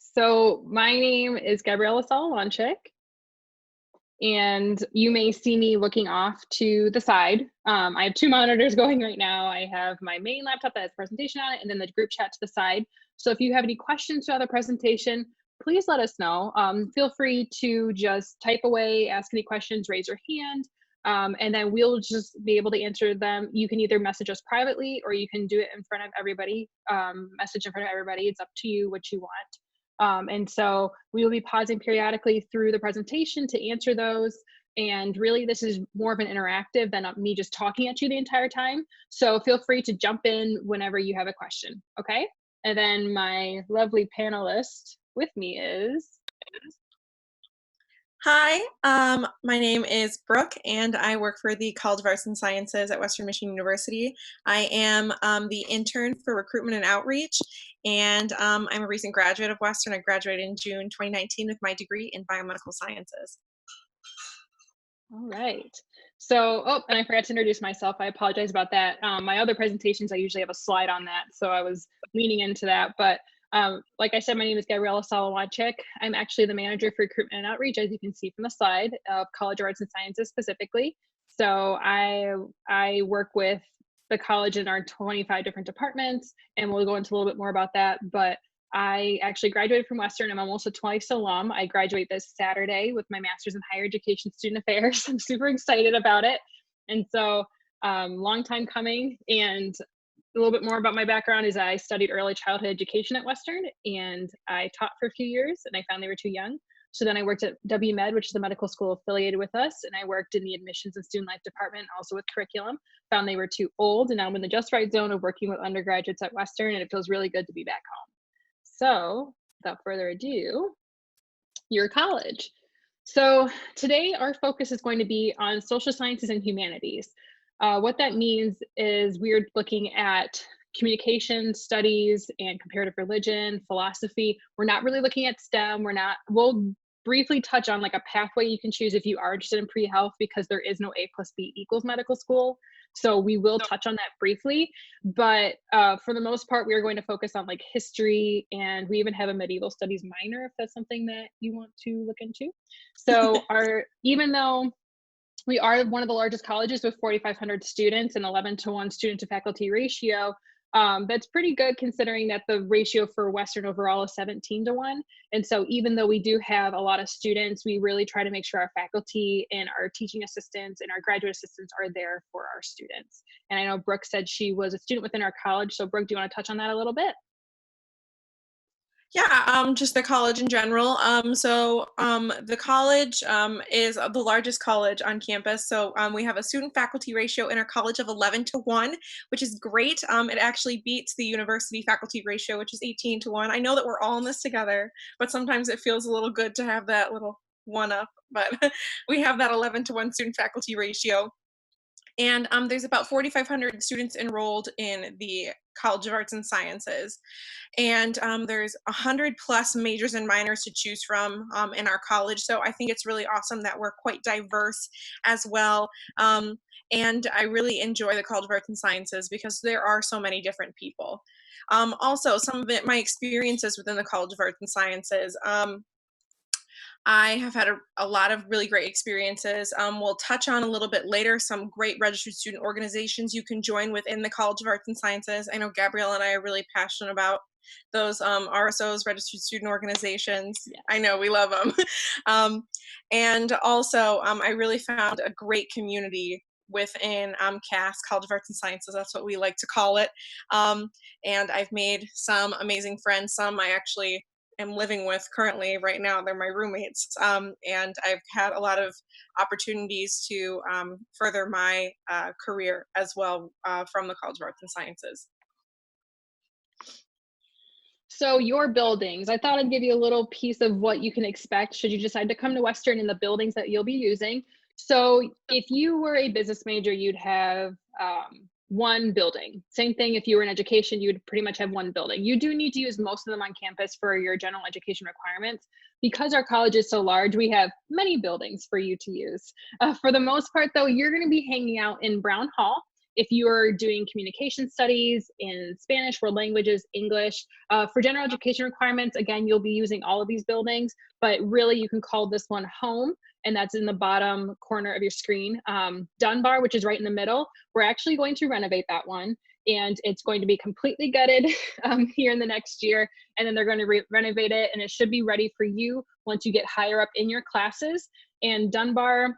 So my name is Gabriella Solowanchik, and you may see me looking off to the side. I have two monitors going right now. I have my main laptop that has presentation on it, and then the group chat to the side. So if you have any questions throughout the presentation, please let us know. Feel free to just type away, ask any questions, raise your hand, and then we'll just be able to answer them. You can either message us privately or you can do it in front of everybody, message in front of everybody. It's up to you what you want. And so we will be pausing periodically through the presentation to answer those. And really, this is more of an interactive than me just talking at you the entire time. So feel free to jump in whenever you have a question, okay? And then my lovely panelist with me is... Hi, my name is Brooke, and I work for the College of Arts and Sciences at Western Michigan University. I am the intern for recruitment and outreach, and I'm a recent graduate of Western. I graduated in June 2019 with my degree in biomedical sciences. All right. So, oh, and I forgot to introduce myself. I apologize about that. My other presentations, I usually have a slide on that, so I was leaning into that. But like I said, my name is Gabriella Solowanchik. I'm actually the manager for recruitment and outreach, as you can see from the slide, of College of Arts and Sciences specifically. So I work with the college in our 25 different departments, and we'll go into a little bit more about that. But I actually graduated from Western. I'm almost a twice alum. I graduate this Saturday with my master's in higher education student affairs. I'm super excited about it. And so long time coming. And a little bit more about my background is I studied early childhood education at Western, and I taught for a few years, and I found they were too young. So then I worked at WMed, which is the medical school affiliated with us, and I worked in the admissions and student life department, also with curriculum. Found they were too old, and now I'm in the just right zone of working with undergraduates at Western, and it feels really good to be back home. So without further ado, your college. So today our focus is going to be on social sciences and humanities. What that means is we're looking at communication studies and comparative religion, philosophy. We're not really looking at STEM. We'll briefly touch on like a pathway you can choose if you are interested in pre-health, because there is no A+B= medical school. So we will touch on that briefly, but for the most part, we are going to focus on like history, and we even have a medieval studies minor if that's something that you want to look into. So even though we are one of the largest colleges with 4,500 students and 11-to-1 student to faculty ratio, that's pretty good considering that the ratio for Western overall is 17-to-1. And so even though we do have a lot of students, we really try to make sure our faculty and our teaching assistants and our graduate assistants are there for our students. And I know Brooke said she was a student within our college. So Brooke, do you want to touch on that a little bit? Yeah, just the college in general. The college is the largest college on campus. So we have a student faculty ratio in our college of 11-to-1, which is great. It actually beats the university faculty ratio, which is 18-to-1. I know that we're all in this together, but sometimes it feels a little good to have that little one up. But we have that 11-to-1 student faculty ratio. And there's about 4,500 students enrolled in the College of Arts and Sciences. And there's 100 plus majors and minors to choose from in our college. So I think it's really awesome that we're quite diverse as well. And I really enjoy the College of Arts and Sciences because there are so many different people. Also, some of my experiences within the College of Arts and Sciences. I have had a lot of really great experiences. We'll touch on a little bit later some great registered student organizations you can join within the College of Arts and Sciences. I know Gabrielle and I are really passionate about those RSOs, registered student organizations. Yeah. I know we love them. And also, I really found a great community within CAS, College of Arts and Sciences. That's what we like to call it. And I've made some amazing friends. Some I actually am living with currently right now. They're my roommates. And I've had a lot of opportunities to further my career as well from the College of Arts and Sciences. So your buildings, I thought I'd give you a little piece of what you can expect should you decide to come to Western in the buildings that you'll be using. So if you were a business major, you'd have one building. Same thing if you were in education, you would pretty much have one building. You do need to use most of them on campus for your general education requirements. Because our college is so large, we have many buildings for you to use. For the most part though, you're gonna be hanging out in Brown Hall. if you are doing communication studies in Spanish, world languages, English, for general education requirements, again, you'll be using all of these buildings, but really you can call this one home, and that's in the bottom corner of your screen. Dunbar, which is right in the middle, we're actually going to renovate that one, and it's going to be completely gutted here in the next year, and then they're going to renovate it, and it should be ready for you once you get higher up in your classes. And Dunbar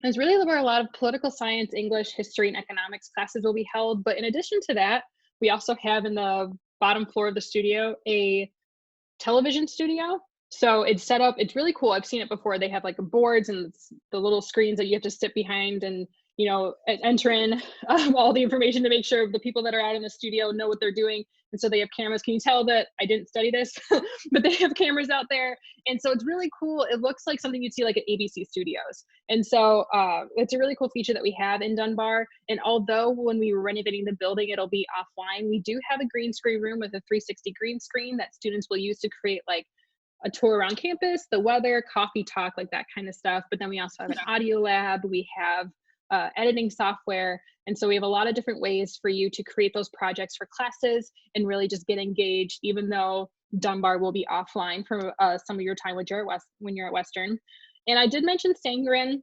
is really where a lot of political science, English, history, and economics classes will be held. But in addition to that, we also have in the bottom floor of the studio a television studio. So it's set up, it's really cool. I've seen it before. They have like boards and the little screens that you have to sit behind and, you know, enter in all the information to make sure the people that are out in the studio know what they're doing. And so they have cameras. Can you tell that I didn't study this? But they have cameras out there. And so it's really cool. It looks like something you'd see like at ABC Studios. And so it's a really cool feature that we have in Dunbar. And although when we were renovating the building, it'll be offline, we do have a green screen room with a 360 green screen that students will use to create like a tour around campus, the weather, coffee talk, like that kind of stuff. But then we also have an audio lab. We have editing software. And so we have a lot of different ways for you to create those projects for classes and really just get engaged, even though Dunbar will be offline for some of your time when you're at Western. And I did mention Sangren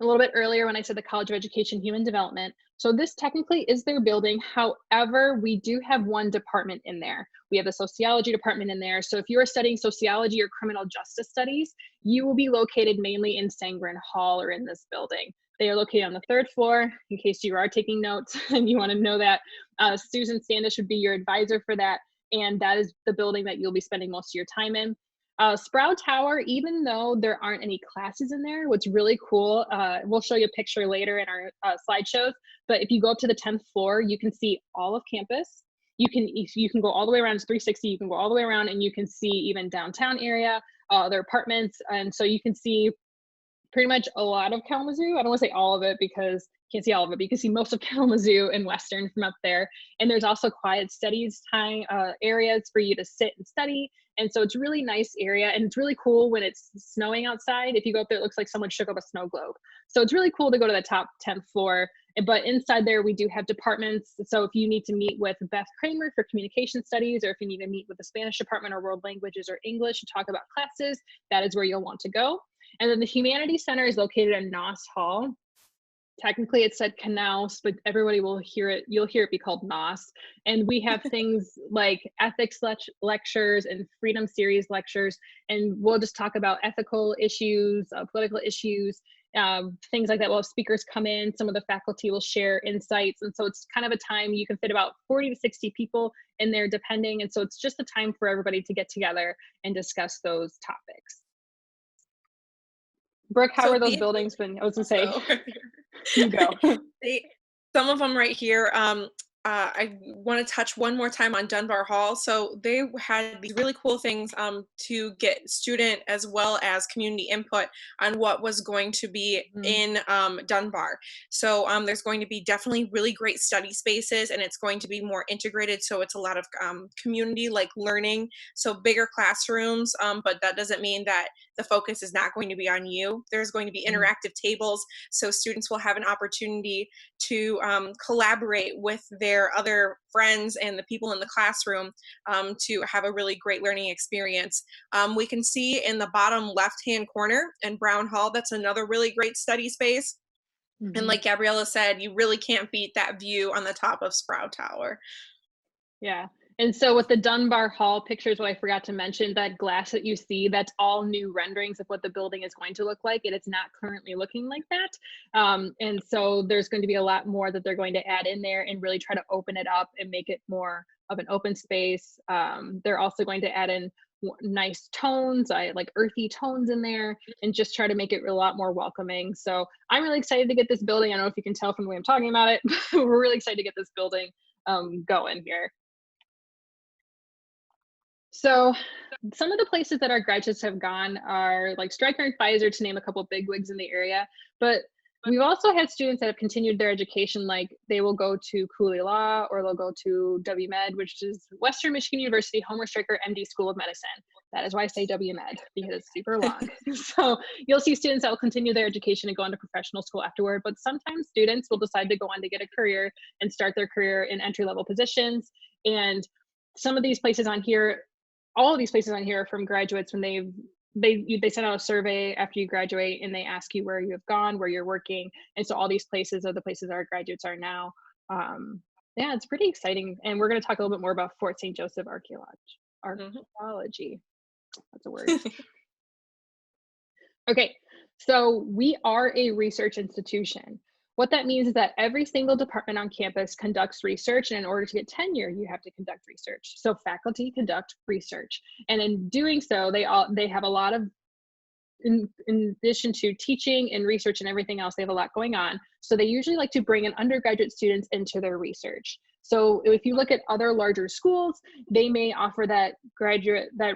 a little bit earlier when I said the College of Education Human Development. So this technically is their building. However, we do have one department in there. We have the sociology department in there. So if you are studying sociology or criminal justice studies, you will be located mainly in Sangren Hall or in this building. They are located on the 3rd floor, in case you are taking notes and you want to know that. Susan Standish would be your advisor for that. And that is the building that you'll be spending most of your time in. Sproul Tower, even though there aren't any classes in there, what's really cool, we'll show you a picture later in our slideshows, but if you go up to the 10th floor, you can see all of campus. You can go all the way around, it's 360, you can go all the way around and you can see even downtown area, their apartments, and so you can see pretty much a lot of Kalamazoo. I don't want to say all of it because you can't see all of it, but you can see most of Kalamazoo and Western from up there. And there's also quiet studies time areas for you to sit and study. And so it's a really nice area, and it's really cool when it's snowing outside. If you go up there, it looks like someone shook up a snow globe. So it's really cool to go to the top 10th floor. But inside there, we do have departments. So if you need to meet with Beth Kramer for communication studies, or if you need to meet with the Spanish department or world languages or English to talk about classes, that is where you'll want to go. And then the Humanities Center is located in Noss Hall. Technically it said Knaus, but everybody will hear it, you'll hear it be called Noss. And we have things like ethics lectures and freedom series lectures, and we'll just talk about ethical issues, political issues, things like that. We'll have speakers come in, some of the faculty will share insights, and so it's kind of a time you can fit about 40 to 60 people in there depending, and so it's just a time for everybody to get together and discuss those topics. Brooke, how are those buildings been? I was gonna say, you go. Some of them right here. I want to touch one more time on Dunbar Hall. So they had these really cool things to get student as well as community input on what was going to be in Dunbar. So there's going to be definitely really great study spaces, and it's going to be more integrated. So it's a lot of community like learning. So bigger classrooms, but that doesn't mean that the focus is not going to be on you. There's going to be interactive tables, so students will have an opportunity to collaborate with their other friends and the people in the classroom to have a really great learning experience. We can see in the bottom left-hand corner in Brown Hall, that's another really great study space. And like Gabriella said, you really can't beat that view on the top of Sproul Tower. Yeah. And so with the Dunbar Hall pictures, what I forgot to mention, that glass that you see, that's all new renderings of what the building is going to look like. It is not currently looking like that. And so there's going to be a lot more that they're going to add in there and really try to open it up and make it more of an open space. They're also going to add in nice tones, like earthy tones in there, and just try to make it a lot more welcoming. So I'm really excited to get this building. I don't know if you can tell from the way I'm talking about it, but we're really excited to get this building going here. So some of the places that our graduates have gone are like Stryker and Pfizer, to name a couple big wigs in the area. But we've also had students that have continued their education, like they will go to Cooley Law or they'll go to WMed, which is Western Michigan University Homer Stricker MD School of Medicine. That is why I say WMed, because it's super long. So you'll see students that will continue their education and go into professional school afterward, but sometimes students will decide to go on to get a career and start their career in entry-level positions. And some of these places on here, all of these places on here are from graduates when they send out a survey after you graduate and they ask you where you have gone, where you're working. And so all these places are the places our graduates are now. Yeah, it's pretty exciting. And we're going to talk a little bit more about Fort St. Joseph archaeology. That's a word. Okay, so we are a research institution. What that means is that every single department on campus conducts research, and in order to get tenure, you have to conduct research. So faculty conduct research, and in doing so, they have a lot of, in addition to teaching and research and everything else, they have a lot going on. So they usually like to bring in undergraduate students into their research. So if you look at other larger schools, they may offer that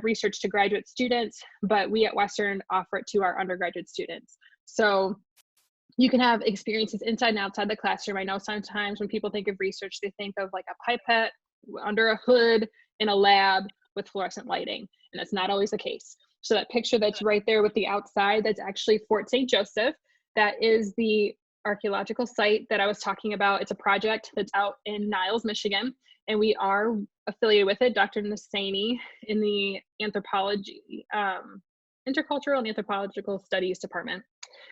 research to graduate students, but we at Western offer it to our undergraduate students. So you can have experiences inside and outside the classroom. I know sometimes when people think of research, they think of like a pipette under a hood in a lab with fluorescent lighting, and that's not always the case. So that picture that's right there with the outside, that's actually Fort St. Joseph. That is the archaeological site that I was talking about. It's a project that's out in Niles, Michigan, and we are affiliated with it. Dr. Nassani in the anthropology, intercultural and anthropological studies department.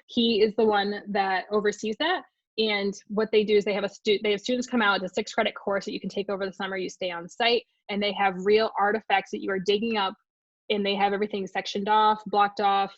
He is the one that oversees that. And what they do is they have students come out. It's a 6-credit course that you can take over the summer. You stay on site, and they have real artifacts that you are digging up, and they have everything sectioned off, blocked off,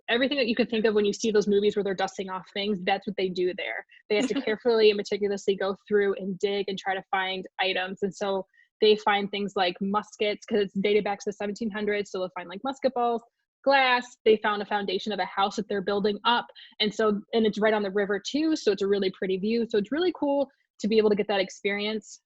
everything that you could think of when you see those movies where they're dusting off things. That's what they do there. They have to carefully and meticulously go through and dig and try to find items. And so they find things like muskets, because it's dated back to the 1700s. So they'll find like musket balls, glass. They found a foundation of a house that they're building up. And it's right on the river too. So it's a really pretty view. So it's really cool to be able to get that experience,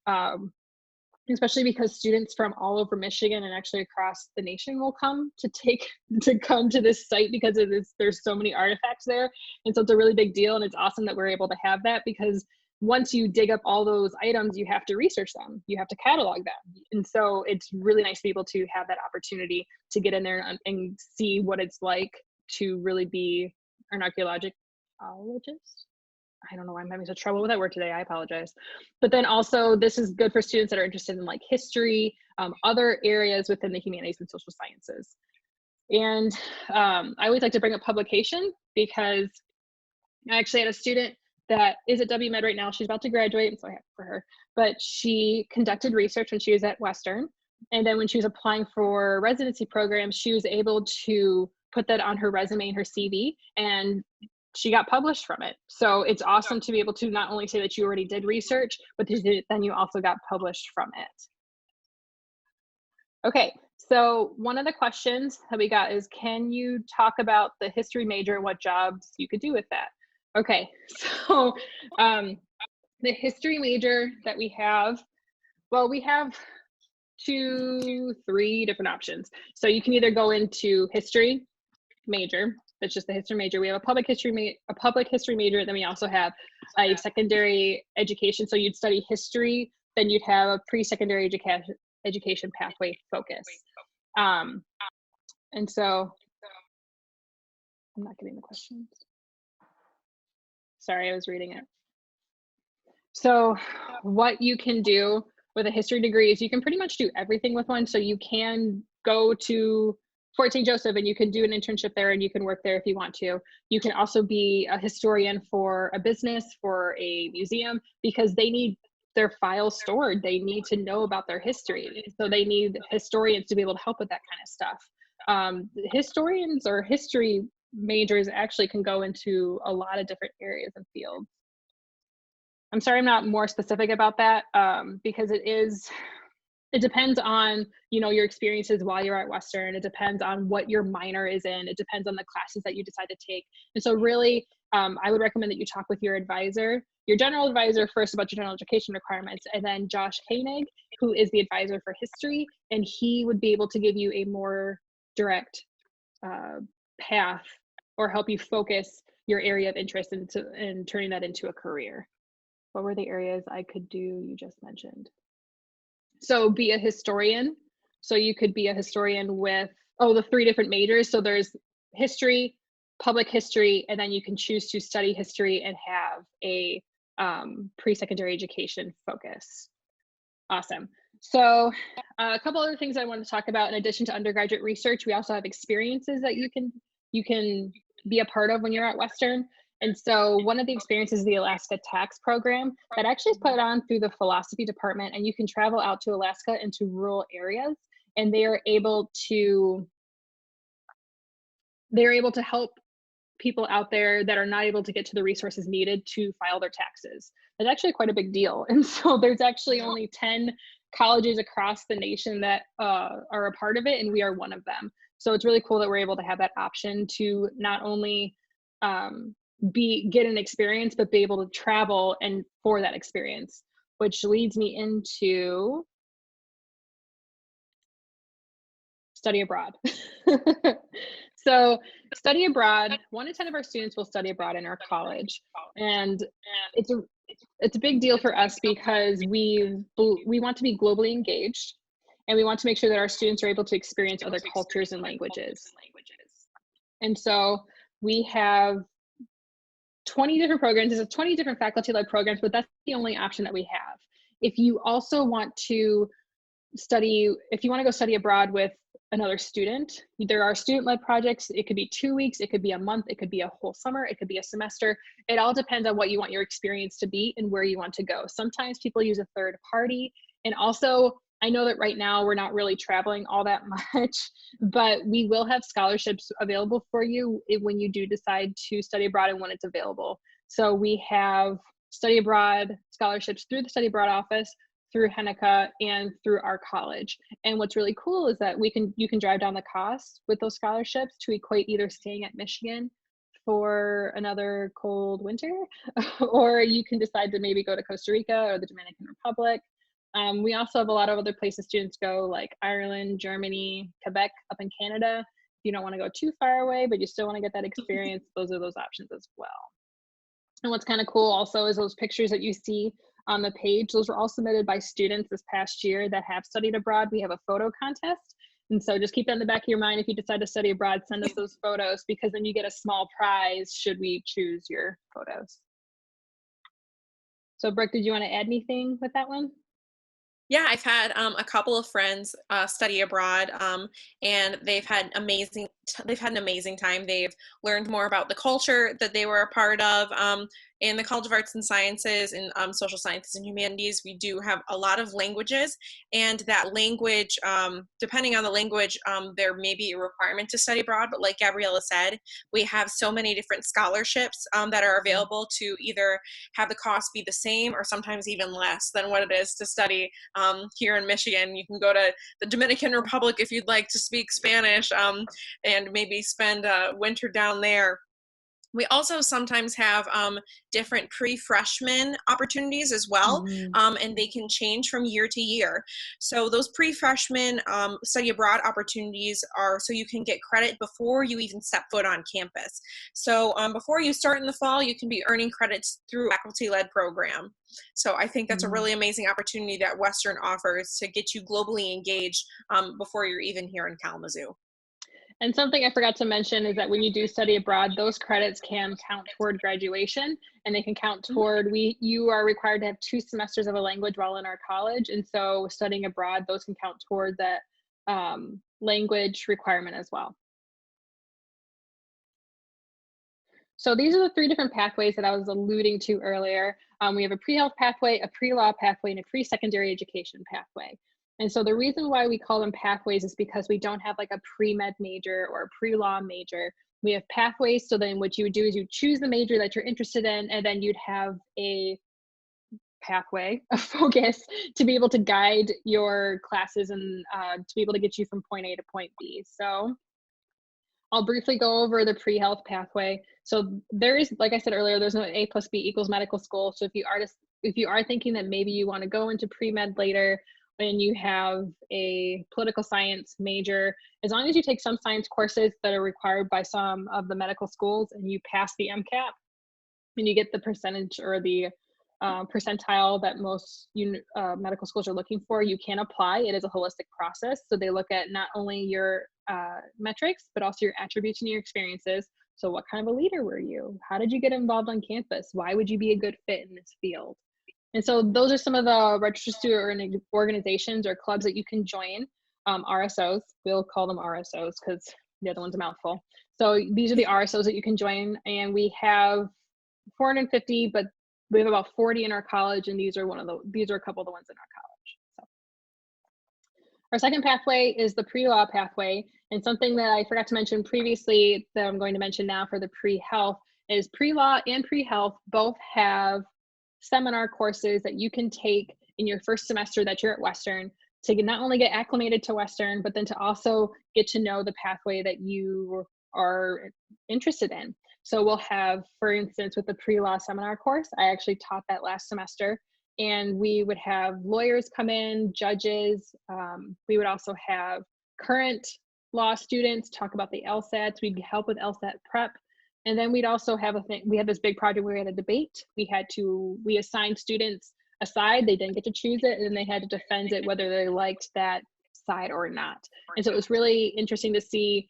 especially because students from all over Michigan and actually across the nation will come to this site because there's so many artifacts there. And so it's a really big deal. And it's awesome that we're able to have that, because once you dig up all those items, you have to research them, you have to catalog them. And so it's really nice to be able to have that opportunity to get in there and see what it's like to really be an archaeologist. I don't know why I'm having such trouble with that word today. I apologize. But then also, this is good for students that are interested in like history, other areas within the humanities and social sciences. And I always like to bring up publication, because I actually had a student that is at WMed right now. She's about to graduate, and so happy for her. But she conducted research when she was at Western. And then when she was applying for residency programs, she was able to put that on her resume and her CV, and she got published from it. So it's awesome to be able to not only say that you already did research, but then you also got published from it. Okay, so one of the questions that we got is, can you talk about the history major and what jobs you could do with that? Okay, so the history major that we have, well, we have 2, 3 different options. So you can either go into history major, that's just the history major. We have a public history major, then we also have a secondary education. So you'd study history, then you'd have a pre-secondary education pathway focus. And so I'm not getting the questions. Sorry, I was reading it. So what you can do with a history degree is you can pretty much do everything with one. So you can go to Fort St. Joseph and you can do an internship there, and you can work there if you want to. You can also be a historian for a business, for a museum, because they need their files stored. They need to know about their history. So they need historians to be able to help with that kind of stuff. Historians or history majors actually can go into a lot of different areas and fields. I'm sorry I'm not more specific about that, because it depends on, your experiences while you're at Western. It depends on what your minor is in. It depends on the classes that you decide to take. And so really, I would recommend that you talk with your advisor, your general advisor first, about your general education requirements, and then Josh Koenig, who is the advisor for history, and he would be able to give you a more direct path, or help you focus your area of interest and turning that into a career. What were the areas I could do you just mentioned? So be a historian. So you could be a historian with, the three different majors. So there's history, public history, and then you can choose to study history and have a pre-secondary education focus. Awesome. So a couple other things I want to talk about in addition to undergraduate research, we also have experiences that you can be a part of when you're at Western. And so one of the experiences is the Alaska Tax Program that actually is put on through the philosophy department, and you can travel out to Alaska into rural areas, and they are able to help people out there that are not able to get to the resources needed to file their taxes. That's actually quite a big deal. And so there's actually only 10 colleges across the nation that are a part of it, and we are one of them. So it's really cool that we're able to have that option to not only get an experience, but be able to travel and for that experience, which leads me into study abroad. So study abroad, 1 in 10 of our students will study abroad in our college. And it's a big deal for us because we want to be globally engaged, and we want to make sure that our students are able to experience other cultures and languages. And so we have 20 different programs. There's 20 different faculty-led programs, but that's the only option that we have. If you also want to if you want to go study abroad with another student, there are student-led projects. It could be 2 weeks, it could be a month, it could be a whole summer, it could be a semester. It all depends on what you want your experience to be and where you want to go. Sometimes people use a third party. And also, I know that right now we're not really traveling all that much, but we will have scholarships available for you when you do decide to study abroad and when it's available. So we have study abroad scholarships through the study abroad office, through Hennica, and through our college. And what's really cool is that you can drive down the cost with those scholarships to equate either staying at Michigan for another cold winter, or you can decide to maybe go to Costa Rica or the Dominican Republic. We also have a lot of other places students go, like Ireland, Germany, Quebec, up in Canada. If you don't want to go too far away, but you still want to get that experience, those are those options as well. And what's kind of cool also is those pictures that you see on the page. Those were all submitted by students this past year that have studied abroad. We have a photo contest. And so just keep that in the back of your mind. If you decide to study abroad, send us those photos, because then you get a small prize should we choose your photos. So Brooke, did you want to add anything with that one? Yeah, I've had a couple of friends study abroad, and they've had an amazing time. They've learned more about the culture that they were a part of. In the College of Arts and Sciences and Social Sciences and Humanities, we do have a lot of languages, and that language, depending on the language, there may be a requirement to study abroad. But like Gabriella said, we have so many different scholarships that are available to either have the cost be the same or sometimes even less than what it is to study here in Michigan. You can go to the Dominican Republic if you'd like to speak Spanish, and maybe spend winter down there. We also sometimes have different pre-freshman opportunities as well, and they can change from year to year. So those pre-freshman study abroad opportunities are so you can get credit before you even step foot on campus. So before you start in the fall, you can be earning credits through a faculty-led program. So I think that's a really amazing opportunity that Western offers to get you globally engaged before you're even here in Kalamazoo. And something I forgot to mention is that when you do study abroad, those credits can count toward graduation, and they can count toward, you are required to have 2 semesters of a language while in our college. And so studying abroad, those can count toward that language requirement as well. So these are the 3 different pathways that I was alluding to earlier. We have a pre-health pathway, a pre-law pathway, and a pre-secondary education pathway. And so the reason why we call them pathways is because we don't have like a pre-med major or a pre-law major. We have pathways, so then what you would do is you choose the major that you're interested in, and then you'd have a pathway, a focus to be able to guide your classes and to be able to get you from point A to point B. So I'll briefly go over the pre-health pathway. So there is, like I said earlier, there's no A plus B equals medical school. So if you are thinking that maybe you want to go into pre-med later, and you have a political science major, as long as you take some science courses that are required by some of the medical schools and you pass the MCAT and you get the percentage or the percentile that most medical schools are looking for, you can apply. It is a holistic process. So they look at not only your metrics, but also your attributes and your experiences. So what kind of a leader were you? How did you get involved on campus? Why would you be a good fit in this field? And so those are some of the registered student organizations or clubs that you can join. RSOs, we'll call them RSOs because the other one's a mouthful. So these are the RSOs that you can join, and we have 450, but we have about 40 in our college, and these are a couple of the ones in our college. So our second pathway is the pre-law pathway, and something that I forgot to mention previously that I'm going to mention now for the pre-health is pre-law and pre-health both have seminar courses that you can take in your first semester that you're at Western to not only get acclimated to Western, but then to also get to know the pathway that you are interested in. So we'll have, for instance, with the pre-law seminar course, I actually taught that last semester, and we would have lawyers come in, judges. We would also have current law students talk about the LSATs. We'd help with LSAT prep. And then we'd also have we had this big project where we had a debate. We assigned students a side, they didn't get to choose it, and they had to defend it whether they liked that side or not. And so it was really interesting to see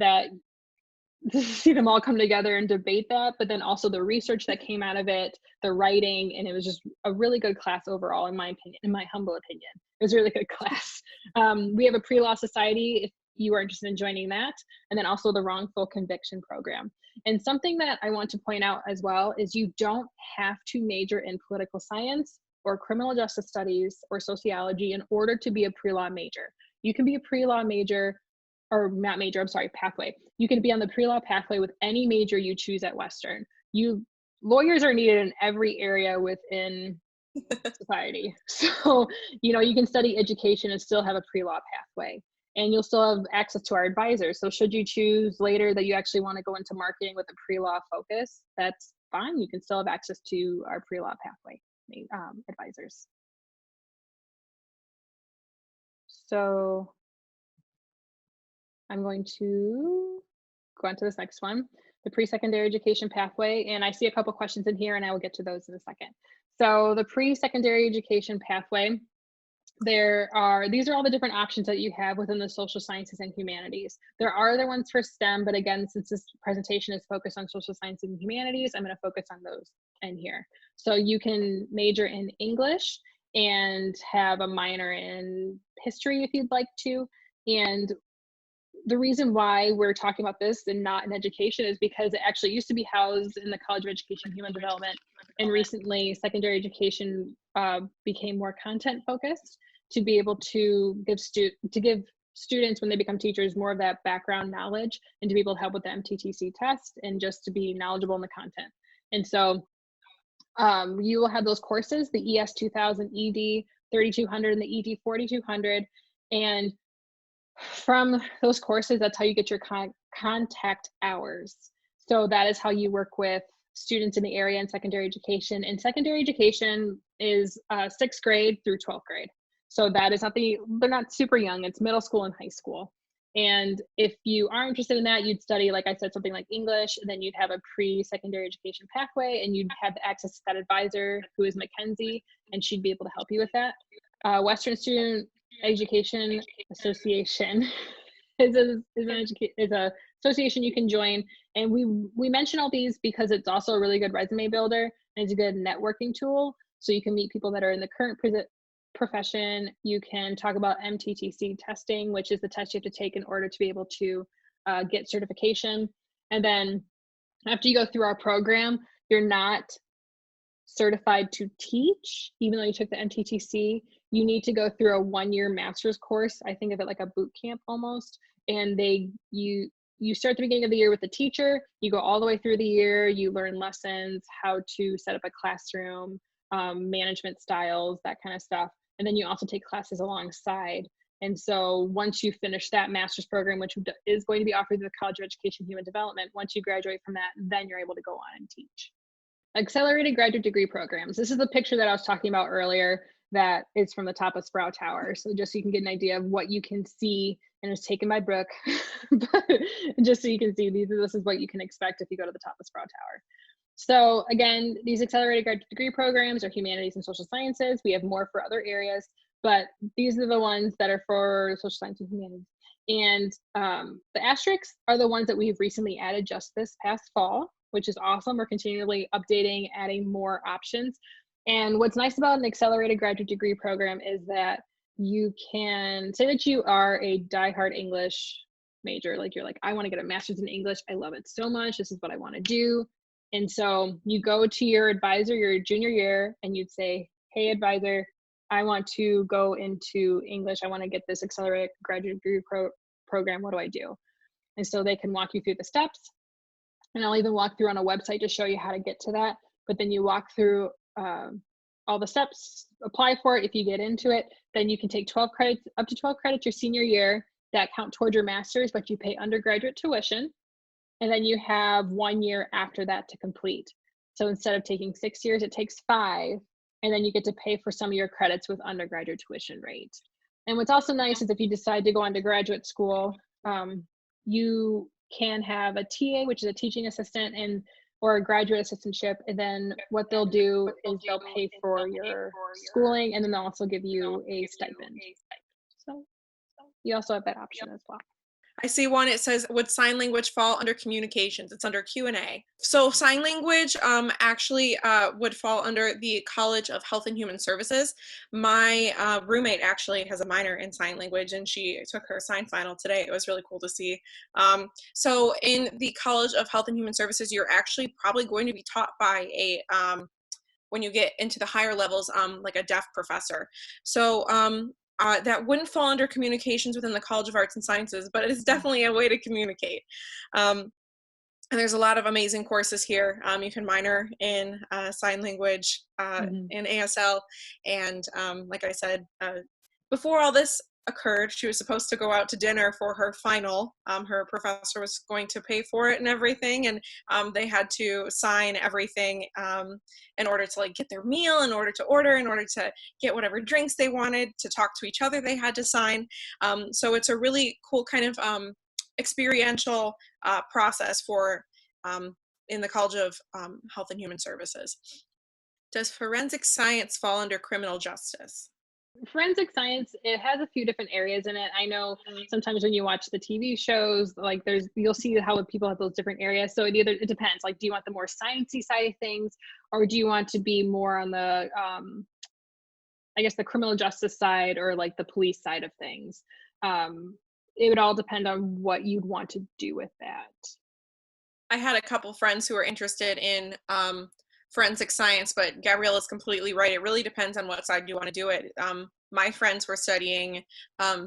them all come together and debate that, but then also the research that came out of it, the writing, and it was just a really good class overall, in my opinion, in my humble opinion. It was a really good class. We have a pre-law society if you are interested in joining that, and then also the wrongful conviction program. And something that I want to point out as well is you don't have to major in political science or criminal justice studies or sociology in order to be a pre-law major. You can be a pre-law major, or not major, I'm sorry, pathway. You can be on the pre-law pathway with any major you choose at Western. Lawyers are needed in every area within society. So, you can study education and still have a pre-law pathway. And you'll still have access to our advisors. So should you choose later that you actually want to go into marketing with a pre-law focus, that's fine. You can still have access to our pre-law pathway advisors. So I'm going to go on to this next one, the pre-secondary education pathway. And I see a couple questions in here, and I will get to those in a second. So the pre-secondary education pathway, these are all the different options that you have within the social sciences and humanities. There are other ones for STEM, but again, since this presentation is focused on social sciences and humanities, I'm going to focus on those in here. So you can major in English and have a minor in history if you'd like to. And the reason why we're talking about this and not in education is because it actually used to be housed in the College of Education and Human Development, and recently secondary education became more content focused to be able to give students when they become teachers more of that background knowledge, and to be able to help with the MTTC test and just to be knowledgeable in the content. And so you will have those courses, the ES 2000, ED 3200, and the ED 4200, and from those courses, that's how you get your contact hours. So that is how you work with students in the area in secondary education. And secondary education is 6th grade through 12th grade. So that is they're not super young, it's middle school and high school. And if you are interested in that, you'd study, like I said, something like English, and then you'd have a pre-secondary education pathway, and you'd have access to that advisor who is Mackenzie, and she'd be able to help you with that. Western Student Education Association is a association you can join, and we mention all these because it's also a really good resume builder, and it's a good networking tool, so you can meet people that are in the current profession. You can talk about MTTC testing, which is the test you have to take in order to be able to get certification. And then after you go through our program, you're not certified to teach, even though you took the MTTC. You need to go through a 1-year master's course. I think of it like a boot camp almost. And you start at the beginning of the year with the teacher, you go all the way through the year, you learn lessons, how to set up a classroom, management styles, that kind of stuff. And then you also take classes alongside. And so once you finish that master's program, which is going to be offered through the College of Education and Human Development, once you graduate from that, then you're able to go on and teach. Accelerated graduate degree programs. This is the picture that I was talking about earlier. that is from the top of Sprout Tower. So just so you can get an idea of what you can see, and it's taken by Brooke, but just so you can see this is what you can expect if you go to the top of Sprout Tower. So again, these accelerated graduate degree programs are humanities and social sciences. We have more for other areas, but these are the ones that are for social science and humanities. And the asterisks are the ones that we've recently added just this past fall, which is awesome. We're continually updating, adding more options. And what's nice about an accelerated graduate degree program is that you can say that you are a diehard English major. Like you're like, I want to get a master's in English. I love it so much. This is what I want to do. And so you go to your advisor your junior year and you'd say, hey, advisor, I want to go into English. I want to get this accelerated graduate degree program. What do I do? And so they can walk you through the steps. And I'll even walk through on a website to show you how to get to that. But then you walk through all the steps, apply for it. If you get into it, then you can take 12 credits, up to 12 credits your senior year that count toward your master's, but you pay undergraduate tuition. And then you have 1 year after that to complete. So instead of taking 6 years, it takes 5. And then you get to pay for some of your credits with undergraduate tuition rate. And what's also nice is if you decide to go on to graduate school, you can have a TA, which is a teaching assistant, or a graduate assistantship. And then what they'll do is they'll pay for your schooling, and then they'll also give you a stipend. So you also have that option as well. I see one, it says, would sign language fall under communications? It's under Q&A. So sign language actually would fall under the College of Health and Human Services. My roommate actually has a minor in sign language, and she took her sign final today. It was really cool to see. So in the College of Health and Human Services, you're actually probably going to be taught by a, when you get into the higher levels, like a deaf professor. So that wouldn't fall under communications within the College of Arts and Sciences, but it is definitely a way to communicate. And there's a lot of amazing courses here. You can minor in sign language, in ASL. And like I said, before all this occurred, she was supposed to go out to dinner for her final. Her professor was going to pay for it and everything, and they had to sign everything in order to like get their meal, in order to order, in order to get whatever drinks they wanted, to talk to each other they had to sign. So it's a really cool kind of experiential process for in the College of Health and Human Services. Does forensic science fall under criminal justice? Forensic science, it has a few different areas in it. I know sometimes when you watch the TV shows, like you'll see how people have those different areas. So it depends. Like, do you want the more sciencey side of things, or do you want to be more on the, I guess, the criminal justice side, or like the police side of things? It would all depend on what you'd want to do with that. I had a couple friends who were interested in forensic science, but Gabrielle is completely right. It really depends on what side you want to do it. My friends were studying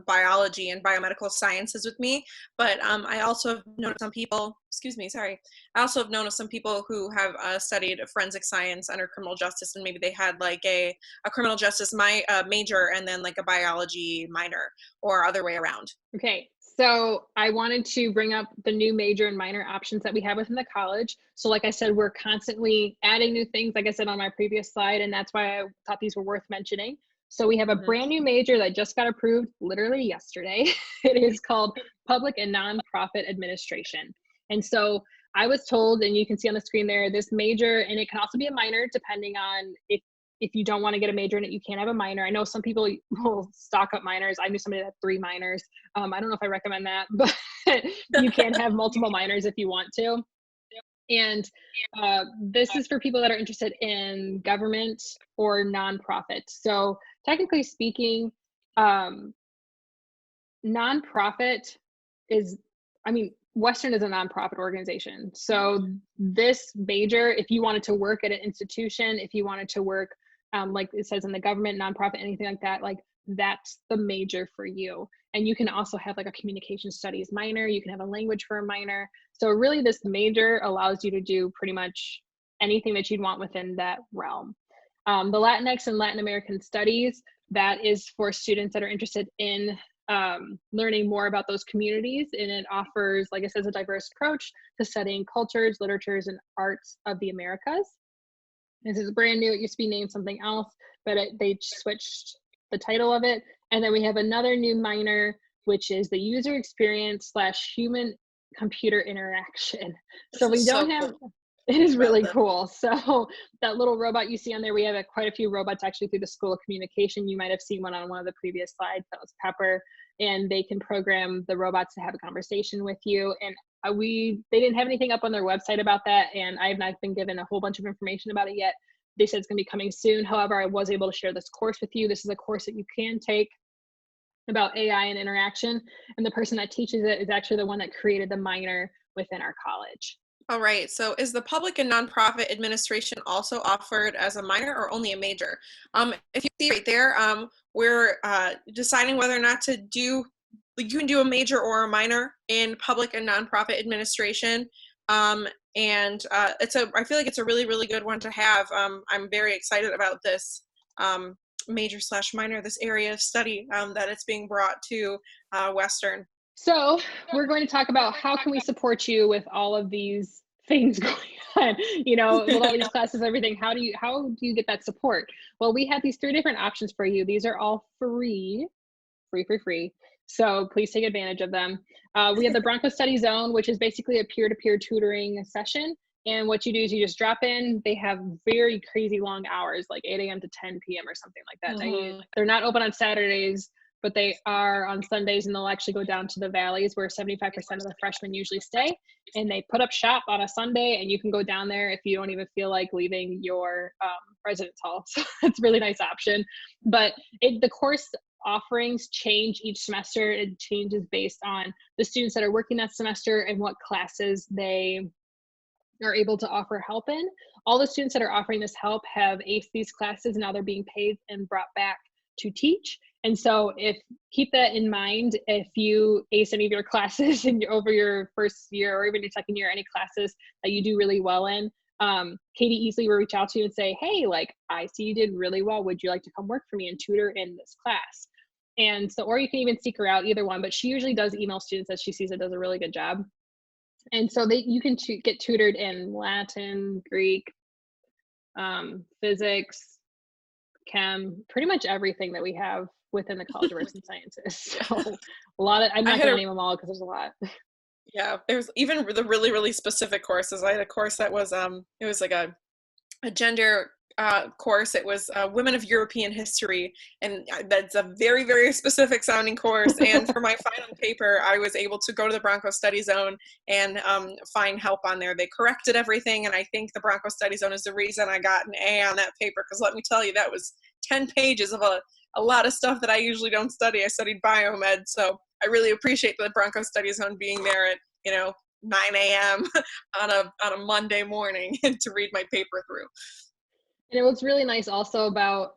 biology and biomedical sciences with me, but I also have known some people, I also have known of some people who have studied forensic science under criminal justice, and maybe they had like a criminal justice major and then like a biology minor, or other way around. Okay, so I wanted to bring up the new major and minor options that we have within the college. So like I said, we're constantly adding new things, like I said on my previous slide, and that's why I thought these were worth mentioning. So we have a brand new major that just got approved literally yesterday. It is called Public and Nonprofit Administration. And so I was told, and you can see on the screen there, this major, and it can also be a minor depending on if you don't want to get a major in it, you can have a minor. I know some people will stock up minors. I knew somebody that had 3 minors. I don't know if I recommend that, but you can have multiple minors if you want to. And this is for people that are interested in government or nonprofit. So technically speaking, nonprofit is, Western is a nonprofit organization. So this major, if you wanted to work at an institution, if you wanted to work, like it says in the government, nonprofit, anything like that, like that's the major for you. And you can also have like a communication studies minor. You can have a language for a minor. So really this major allows you to do pretty much anything that you'd want within that realm. The Latinx and Latin American studies, that is for students that are interested in learning more about those communities, and it offers, like it says, a diverse approach to studying cultures, literatures, and arts of the Americas. This is brand new. It used to be named something else, but they switched the title of it. And then we have another new minor, which is the user experience / human computer interaction. So This we is don't so have, cool. it is Love really this. cool. So that little robot you see on there, we have quite a few robots actually through the School of Communication. You might have seen one on one of the previous slides. That was Pepper. And they can program the robots to have a conversation with you. And they didn't have anything up on their website about that. And I have not been given a whole bunch of information about it yet. They said it's going to be coming soon. However, I was able to share this course with you. This is a course that you can take about AI and interaction. And the person that teaches it is actually the one that created the minor within our college. All right. So is the public and nonprofit administration also offered as a minor or only a major? If you see right there, we're deciding whether or not to do, you can do a major or a minor in public and nonprofit administration. I feel like it's a really, really good one to have. I'm very excited about this major / minor, this area of study that it's being brought to Western. So we're going to talk about how can we support you with all of these things going on, with all these classes, everything. How do you get that support? Well, we have these 3 different options for you. These are all free. So please take advantage of them. We have the Bronco Study Zone, which is basically a peer-to-peer tutoring session. And what you do is you just drop in. They have very crazy long hours, like 8 a.m. to 10 p.m. or something like that. Mm-hmm. They're not open on Saturdays, but they are on Sundays, and they'll actually go down to the valleys where 75% of the freshmen usually stay. And they put up shop on a Sunday, and you can go down there if you don't even feel like leaving your residence hall. So it's a really nice option. But the course offerings change each semester. It changes based on the students that are working that semester and what classes they are able to offer help in. All the students that are offering this help have aced these classes, and now they're being paid and brought back to teach. And so keep that in mind. If you ace any of your classes over your first year or even your second year, any classes that you do really well in, Katie easily will reach out to you and say, hey, like, I see you did really well. Would you like to come work for me and tutor in this class? And so, or you can even seek her out, either one, but she usually does email students that she sees it does a really good job. And so you can get tutored in Latin, Greek, physics, chem, pretty much everything that we have within the College of Arts and Sciences. So a lot of, I'm not going to name them all because there's a lot. Yeah, there's even the really, really specific courses. I had a course that was, it was like a gender course. It was Women of European History, and that's a very, very specific sounding course. And for my final paper, I was able to go to the Bronco Study Zone and find help on there. They corrected everything, and I think the Bronco Study Zone is the reason I got an A on that paper, because let me tell you, that was 10 pages of a lot of stuff that I usually don't study. I studied biomed, so I really appreciate the Bronco Study Zone being there at 9 a.m. on a Monday morning to read my paper through. And what's really nice also about,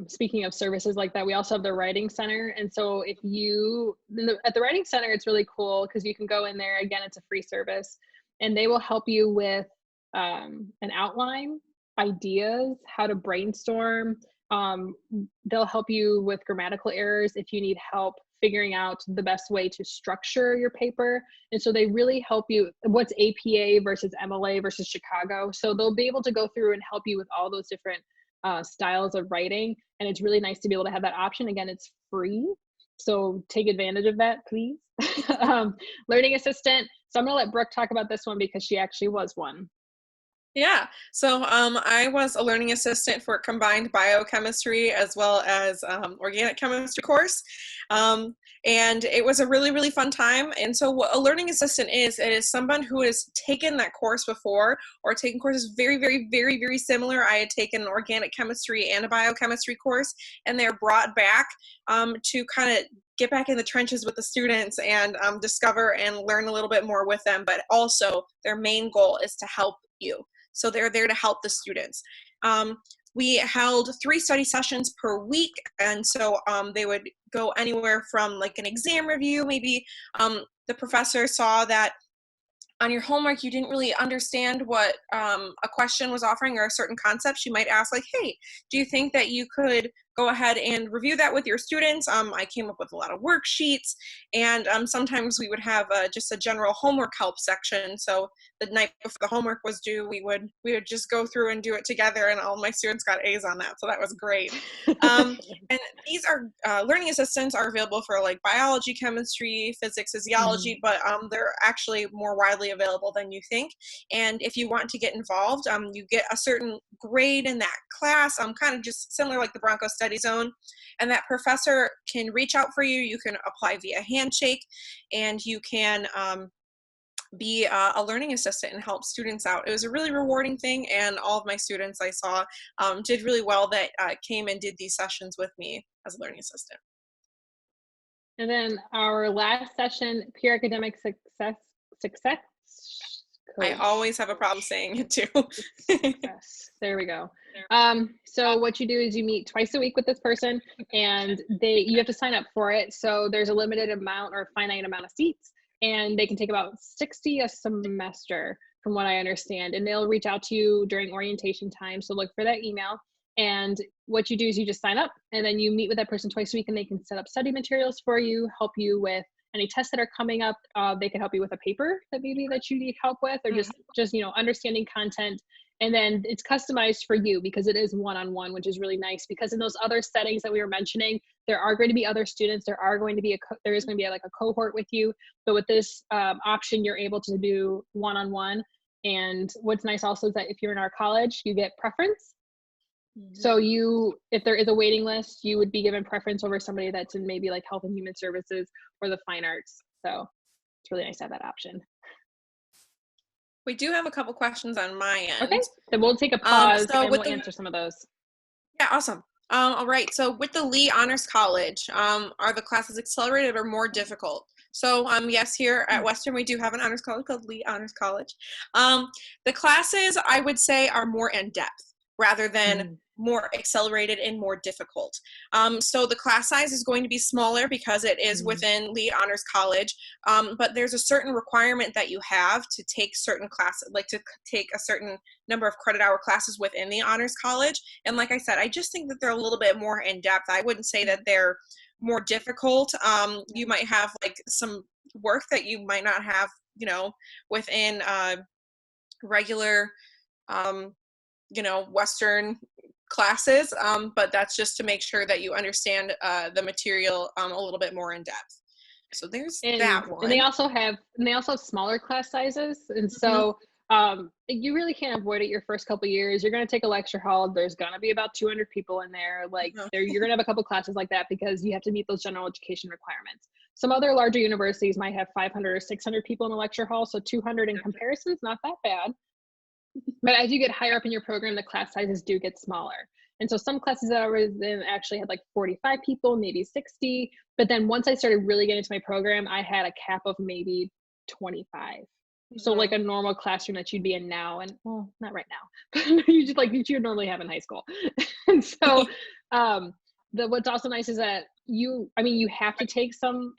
speaking of services like that, we also have the Writing Center. And so at the Writing Center, it's really cool because you can go in there. Again, it's a free service, and they will help you with an outline, ideas, how to brainstorm. They'll help you with grammatical errors if you need help figuring out the best way to structure your paper. And so they really help you, what's APA versus MLA versus Chicago. So they'll be able to go through and help you with all those different styles of writing. And it's really nice to be able to have that option. Again, it's free. So take advantage of that, please. Learning assistant. So I'm gonna let Brooke talk about this one because she actually was one. Yeah, so I was a learning assistant for combined biochemistry as well as organic chemistry course. And it was a really, really fun time. And so what a learning assistant is, it is someone who has taken that course before or taken courses very, very, very, very similar. I had taken an organic chemistry and a biochemistry course, and they're brought back to kind of get back in the trenches with the students and discover and learn a little bit more with them. But also their main goal is to help you. So they're there to help the students. We held 3 study sessions per week, and so they would go anywhere from like an exam review. Maybe the professor saw that on your homework you didn't really understand what a question was offering or a certain concept. She might ask like, hey, do you think that you could go ahead and review that with your students. I came up with a lot of worksheets, and sometimes we would have just a general homework help section. So the night before the homework was due, we would just go through and do it together, and all my students got A's on that, so that was great. And these are learning assistants are available for like biology, chemistry, physics, physiology, but they're actually more widely available than you think. And if you want to get involved, you get a certain grade in that class, kind of just similar like the Bronco Study Zone. And that professor can reach out for you. You can apply via handshake, and you can be a learning assistant and help students out. It was a really rewarding thing, and all of my students I saw did really well that came and did these sessions with me as a learning assistant. And then our last session, peer academic success I coach. always have a problem saying it too. Yes, there we go. So what you do is you meet twice a week with this person, and you have to sign up for it. So there's a limited amount or finite amount of seats, and they can take about 60 a semester from what I understand. And they'll reach out to you during orientation time. So look for that email. And what you do is you just sign up, and then you meet with that person twice a week, and they can set up study materials for you, help you with any tests that are coming up. They can help you with a paper that maybe that you need help with, or just understanding content. And then it's customized for you because it is one-on-one, which is really nice, because in those other settings that we were mentioning, there are going to be other students. There is going to be like a cohort with you. But with this option, you're able to do one-on-one. And what's nice also is that if you're in our college, you get preference. So if there is a waiting list, you would be given preference over somebody that's in maybe like health and human services or the fine arts. So it's really nice to have that option. We do have a couple questions on my end. Okay, then we'll take a pause and we'll answer some of those. Yeah, awesome. All right, so with the Lee Honors College, are the classes accelerated or more difficult? So yes, here at Western, we do have an honors college called Lee Honors College. The classes, I would say, are more in depth rather than more accelerated and more difficult. So the class size is going to be smaller because it is within Lee Honors College, but there's a certain requirement that you have to take certain classes, like to take a certain number of credit hour classes within the Honors College. And like I said, I just think that they're a little bit more in depth. I wouldn't say that they're more difficult. You might have like some work that you might not have, within regular, Western classes, but that's just to make sure that you understand the material a little bit more in depth. So there's that one. And they also have smaller class sizes, and so you really can't avoid it your first couple of years. You're going to take a lecture hall. There's going to be about 200 people in there. You're going to have a couple classes like that because you have to meet those general education requirements. Some other larger universities might have 500 or 600 people in a lecture hall, so 200 in comparison is not that bad. But as you get higher up in your program, the class sizes do get smaller. And so some classes that I was in actually had like 45 people, maybe 60. But then once I started really getting into my program, I had a cap of maybe 25. So like a normal classroom that you'd be in now, and well, not right now, but you just like you normally have in high school. And so what's also nice is that you have to take some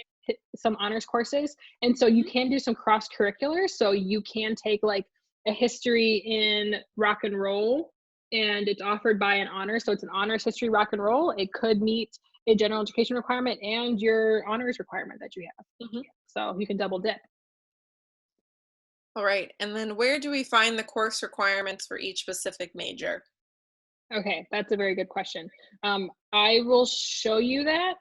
honors courses. And so you can do some cross curricular. So you can take like a history in rock and roll, and it's offered by an honor. So it's an honors history rock and roll. It could meet a general education requirement and your honors requirement that you have. So you can double dip. All right. And then where do we find the course requirements for each specific major? Okay, that's a very good question. I will show you that.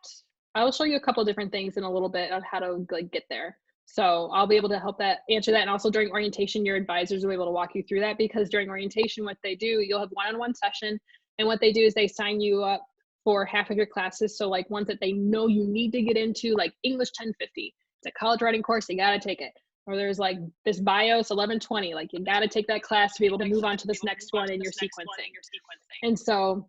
I will show you a couple of different things in a little bit of how to get there. So I'll be able to help answer that. And also during orientation, your advisors will be able to walk you through that, because during orientation, what they do, you'll have one-on-one session. And what they do is they sign you up for half of your classes. So like ones that they know you need to get into, like English 1050. It's a college writing course, you got to take it. Or there's like this BIOS 1120, like you got to take that class to be able to move on to this next one in your sequencing. And so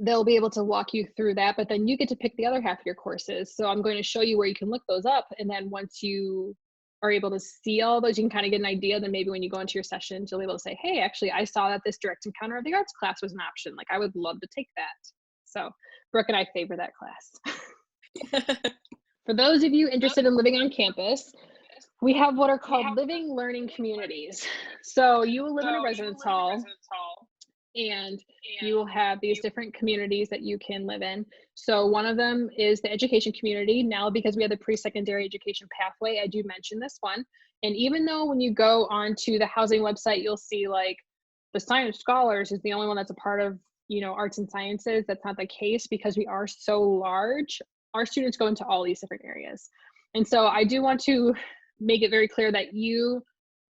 they'll be able to walk you through that, but then you get to pick the other half of your courses. So I'm going to show you where you can look those up. And then once you are able to see all those, you can kind of get an idea. Then maybe when you go into your sessions, you'll be able to say, hey, actually, I saw that this direct encounter of the arts class was an option. Like I would love to take that. So Brooke and I favor that class. For those of you interested in living on campus, we have what are called living learning communities. So you will live in a residence hall. and you will have these different communities that you can live in. So one of them is the education community. Now, because we have the pre-secondary education pathway, I do mention this one. And even though when you go onto the housing website, you'll see like the science scholars is the only one that's a part of, arts and sciences. That's not the case because we are so large. Our students go into all these different areas. And so I do want to make it very clear that you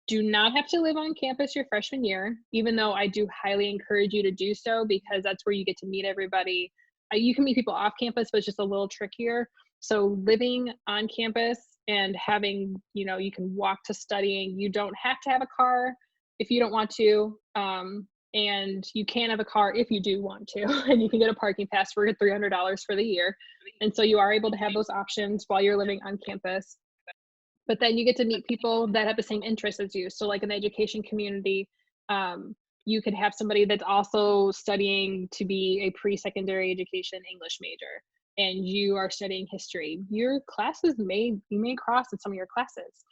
do not have to live on campus your freshman year, even though I do highly encourage you to do so because that's where you get to meet everybody. You can meet people off campus, but it's just a little trickier. So living on campus and having, you can walk to studying. You don't have to have a car if you don't want to. And you can have a car if you do want to, and you can get a parking pass for $300 for the year. And so you are able to have those options while you're living on campus. But then you get to meet people that have the same interests as you. So like in the education community, you could have somebody that's also studying to be a pre-secondary education English major, and you are studying history. Your classes you may cross in some of your classes.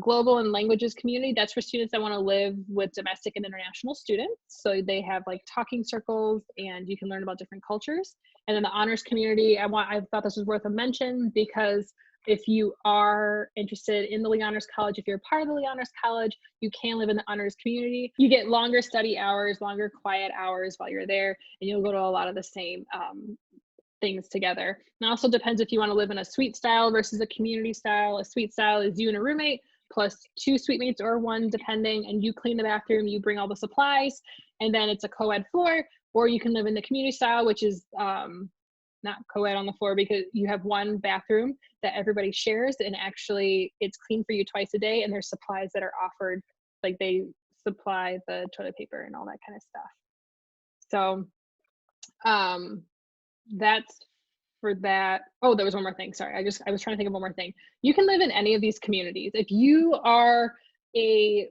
Global and languages community, that's for students that want to live with domestic and international students. So they have like talking circles and you can learn about different cultures. And then the honors community, I thought this was worth a mention because if you are interested in the Lee Honors College, if you're a part of the Lee Honors College, you can live in the honors community. You get longer study hours, longer quiet hours while you're there, and you'll go to a lot of the same things together. And it also depends if you want to live in a suite style versus a community style. A suite style is you and a roommate plus 2 suite mates or 1 depending, and you clean the bathroom, you bring all the supplies, and then it's a co-ed floor. Or you can live in the community style, which is not co-ed on the floor because you have 1 bathroom that everybody shares, and actually it's clean for you twice a day, and there's supplies that are offered, like they supply the toilet paper and all that kind of stuff. So that's for that. Oh, there was one more thing. Sorry. I was trying to think of one more thing. You can live in any of these communities. If you are a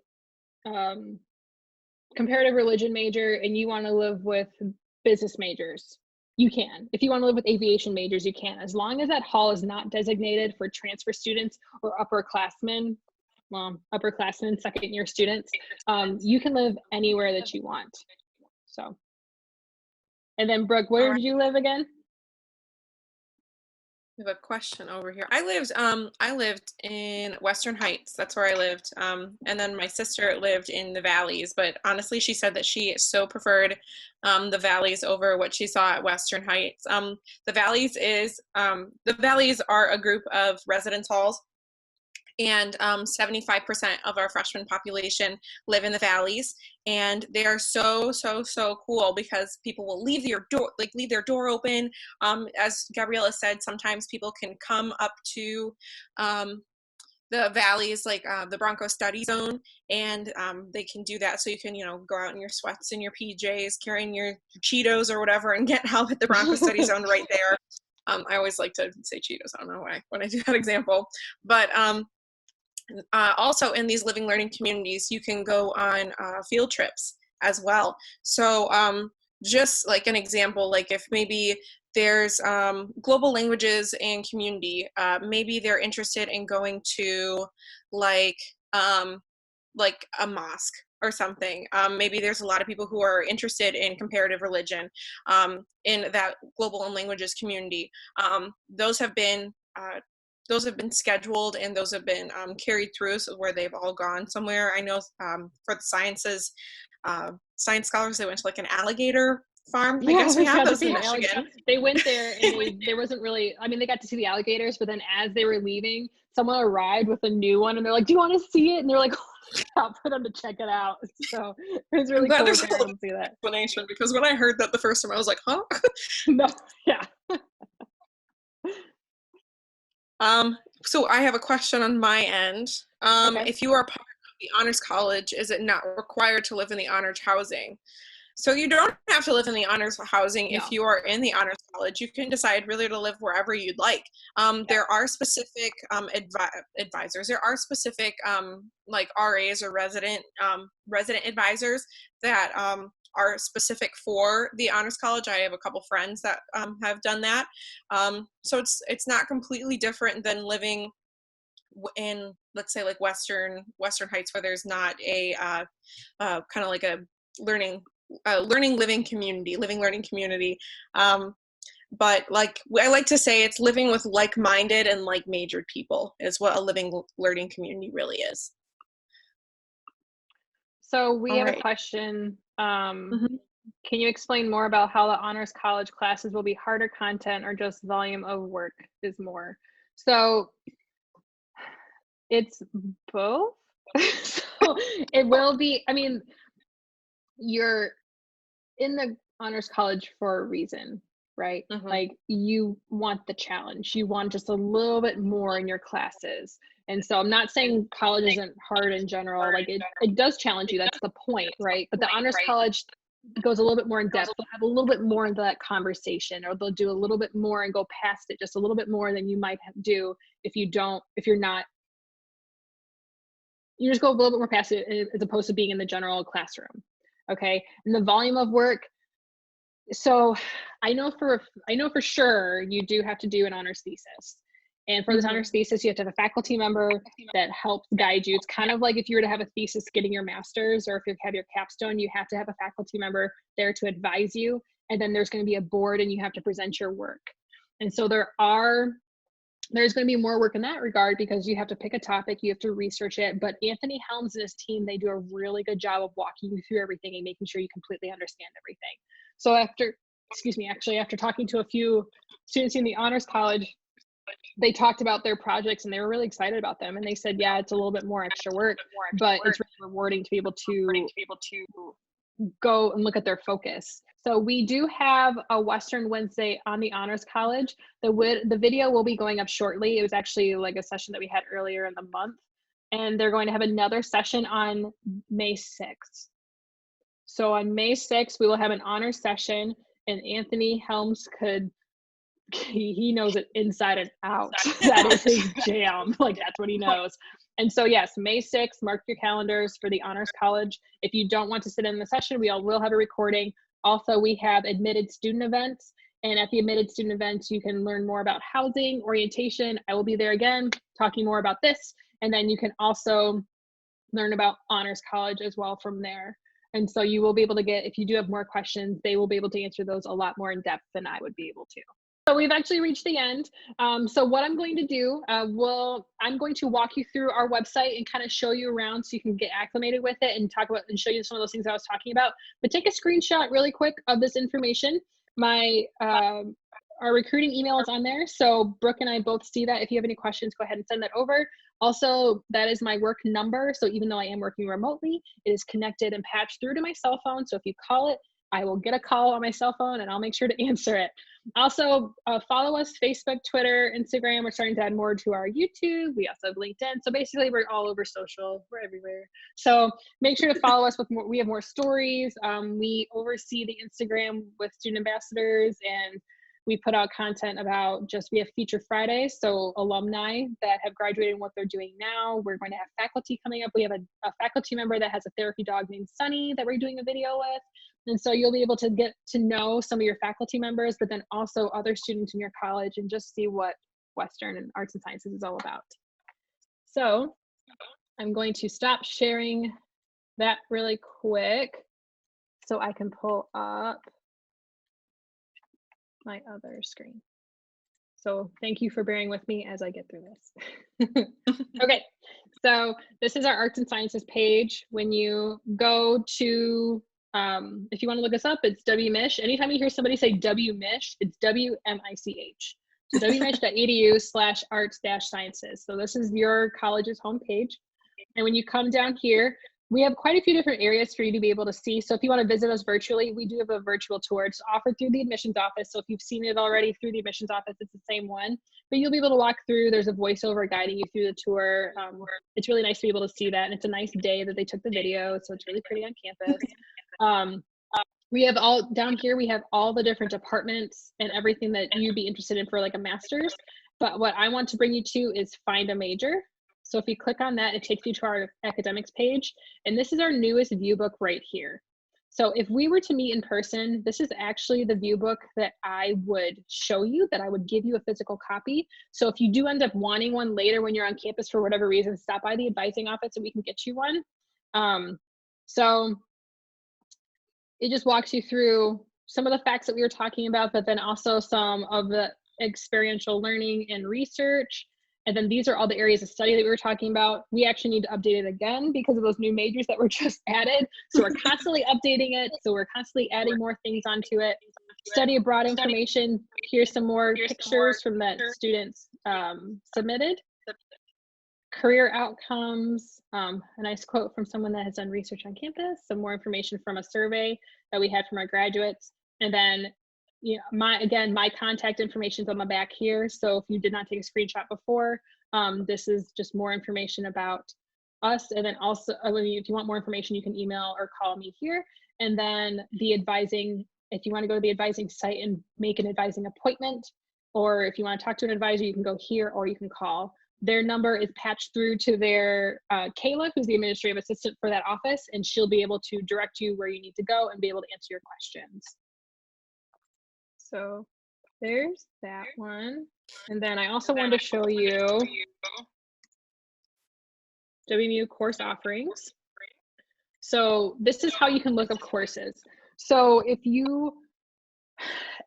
comparative religion major and you want to live with business majors, you can. If you want to live with aviation majors, you can, as long as that hall is not designated for transfer students or upperclassmen, second year students. You can live anywhere that you want. So, and then Brooke, where did you live again? We have a question over here. I lived in Western Heights. That's where I lived. And then my sister lived in the Valleys, but honestly, she said that she so preferred the Valleys over what she saw at Western Heights. The Valleys are a group of residence halls, and 75% of our freshman population live in the Valleys, and they are so cool because people will leave their door open. As Gabriella said, sometimes people can come up to the Valleys, like the Bronco study zone, and they can do that. So you can, go out in your sweats and your PJs, carrying your Cheetos or whatever, and get help at the Bronco study zone right there. I always like to say Cheetos. I don't know why when I do that example, but also in these living learning communities, you can go on field trips as well. So just like an example, like if maybe there's global languages and community, maybe they're interested in going to like a mosque or something. Maybe there's a lot of people who are interested in comparative religion in that global and languages community. Those have been scheduled, and those have been carried through, so where they've all gone somewhere. I know for the sciences, science scholars, they went to like an alligator farm. I guess we have those in Michigan. They went there and there wasn't really, they got to see the alligators, but then as they were leaving, someone arrived with a new one and they're like, do you want to see it? And they're like, for them to check it out. So it was really cool to see that explanation, because when I heard that the first time I was like, huh? No, yeah. So I have a question on my end. Okay. If you are part of the honors college, is it not required to live in the honors housing? So you don't have to live in the honors housing. No. If you are in the honors college. You can decide really to live wherever you'd like. There are specific advisors. There are specific like RAs or resident advisors that are specific for the honors college. I have a couple friends that have done that. So it's not completely different than living in, let's say, like Western Heights, where there's not a kind of like a learning learning, living community, living, learning community. But like I like to say, it's living with like-minded and like-majored people is what a living, learning community really is. So we All have a right. question. Mm-hmm. Can you explain more about how the honors college classes will be harder content or just volume of work is more? So it's both. So it will be, I mean, you're in the honors college for a reason, right? Mm-hmm. Like you want the challenge, you want just a little bit more in your classes. And so I'm not saying college isn't hard in general, like it does challenge you, that's the point, right? But the honors college goes a little bit more in depth. They'll have a little bit more into that conversation, or they'll do a little bit more and go past it just a little bit more than you might do if you're not, you just go a little bit more past it as opposed to being in the general classroom. Okay. And the volume of work, so I know for sure you do have to do an honors thesis. And for this Mm-hmm. honors thesis, you have to have a faculty member that helps guide you. It's kind of like if you were to have a thesis getting your master's, or if you have your capstone, you have to have a faculty member there to advise you. And then there's going to be a board and you have to present your work. And so there's going to be more work in that regard because you have to pick a topic, you have to research it. But Anthony Helms and his team, they do a really good job of walking you through everything and making sure you completely understand everything. So after talking to a few students in the honors college, they talked about their projects and they were really excited about them. And they said, yeah, it's a little bit more extra work, but it's really rewarding to be able to go and look at their focus. So we do have a Western Wednesday on the Honors College. The video will be going up shortly. It was actually like a session that we had earlier in the month. And they're going to have another session on May 6th. So on May 6th, we will have an honors session, and Anthony Helms he knows it inside and out. That is his jam. Like that's what he knows. And so yes, May 6th, mark your calendars for the Honors College. If you don't want to sit in the session, we all will have a recording. Also, we have admitted student events. And at the admitted student events, you can learn more about housing, orientation. I will be there again, talking more about this. And then you can also learn about Honors College as well from there. And so you will be able to get, if you do have more questions, they will be able to answer those a lot more in depth than I would be able to. So we've actually reached the end. So what I'm going to do, I'm going to walk you through our website and kind of show you around so you can get acclimated with it and talk about and show you some of those things I was talking about. But take a screenshot really quick of this information. Our recruiting email is on there. So Brooke and I both see that. If you have any questions, go ahead and send that over. Also, that is my work number. So even though I am working remotely, it is connected and patched through to my cell phone. So if you call it, I will get a call on my cell phone and I'll make sure to answer it. Also, follow us, Facebook, Twitter, Instagram. We're starting to add more to our YouTube. We also have LinkedIn. So basically, we're all over social. We're everywhere. So make sure to follow us with more. We have more stories. We oversee the Instagram with student ambassadors, and we put out content about we have Feature Fridays. So alumni that have graduated and what they're doing now. We're going to have faculty coming up. We have a faculty member that has a therapy dog named Sunny that we're doing a video with. And so you'll be able to get to know some of your faculty members, but then also other students in your college and just see what Western and Arts and Sciences is all about. So I'm going to stop sharing that really quick so I can pull up my other screen. So thank you for bearing with me as I get through this. Okay, so this is our Arts and Sciences page. When you go to if you want to look us up, it's WMICH. Anytime you hear somebody say WMICH, it's WMICH. So wmich.edu/arts-sciences. So this is your college's homepage. And when you come down here, we have quite a few different areas for you to be able to see. So if you want to visit us virtually, we do have a virtual tour. It's offered through the admissions office. So if you've seen it already through the admissions office, it's the same one. But you'll be able to walk through. There's a voiceover guiding you through the tour. It's really nice to be able to see that. And it's a nice day that they took the video. So it's really pretty on campus. We have down here, we have all the different departments and everything that you'd be interested in for like a master's. But what I want to bring you to is find a major. So if you click on that, it takes you to our academics page. And this is our newest view book right here. So if we were to meet in person, this is actually the view book that I would show you, that I would give you a physical copy. So if you do end up wanting one later when you're on campus for whatever reason, stop by the advising office and we can get you one. So it just walks you through some of the facts that we were talking about, but then also some of the experiential learning and research. And then these are all the areas of study that we were talking about. We actually need to update it again because of those new majors that were just added. So we're constantly updating it. So we're constantly adding more things onto it. Study abroad information. Here's some more pictures from that students submitted. Career outcomes, a nice quote from someone that has done research on campus, some more information from a survey that we had from our graduates. And then, you know, my contact information is on the back here. So if you did not take a screenshot before, this is just more information about us. And then also, if you want more information, you can email or call me here. And then the advising, if you want to go to the advising site and make an advising appointment, or if you want to talk to an advisor, you can go here or you can call. Their number is patched through to their Kayla, who's the administrative assistant for that office, and she'll be able to direct you where you need to go and be able to answer your questions. So there's that one. And then I also wanted to show you WMU course offerings. So this is how you can look up courses. So if you,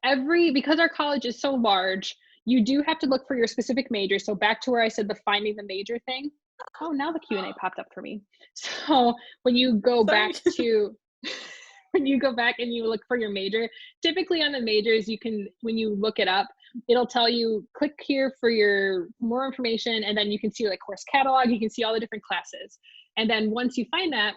because our college is so large, you do have to look for your specific major. So back to where I said the finding the major thing. Oh, now the Q&A popped up for me. So when you go back to, when you go back and you look for your major, typically on the majors, you can, when you look it up, it'll tell you, click here for your more information. And then you can see like course catalog, you can see all the different classes. And then once you find that,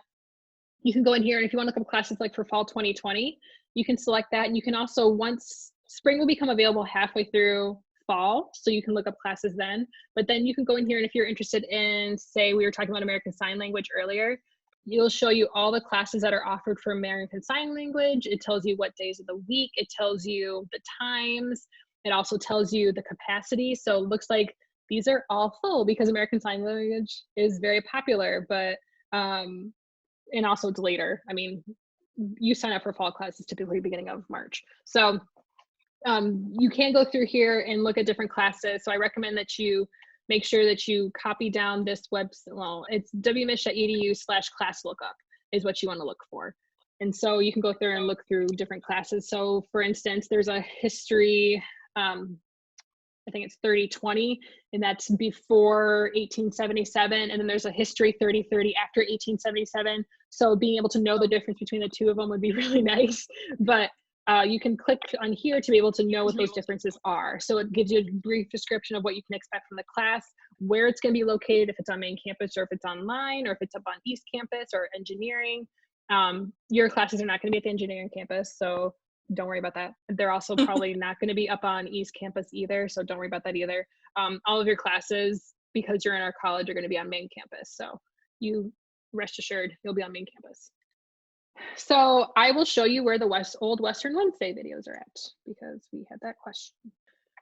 you can go in here. And if you want to look up classes like for fall 2020, you can select that. And you can also, once spring will become available halfway through fall, so you can look up classes then, but then you can go in here, and if you're interested in, say we were talking about American Sign Language earlier, you'll show you all the classes that are offered for American Sign Language. It tells you what days of the week, it tells you the times, it also tells you the capacity. So it looks like these are all full because American Sign Language is very popular, but and also it's later. I mean, you sign up for fall classes typically beginning of March. So you can go through here and look at different classes. So I recommend that you make sure that you copy down this website. Well, it's wmich.edu/class lookup is what you want to look for. And so you can go through and look through different classes. So for instance, there's a history, I think it's 3020, and that's before 1877. And then there's a history 3030 after 1877. So being able to know the difference between the two of them would be really nice. But you can click on here to be able to know what those differences are. So it gives you a brief description of what you can expect from the class, where it's going to be located, if it's on main campus or if it's online, or if it's up on East Campus or engineering. Your classes are not going to be at the engineering campus, so don't worry about that. They're also probably not going to be up on East Campus either, so don't worry about that either. All of your classes, because you're in our college, are going to be on main campus. So you rest assured you'll be on main campus. So I will show you where the old Western Wednesday videos are at, because we had that question.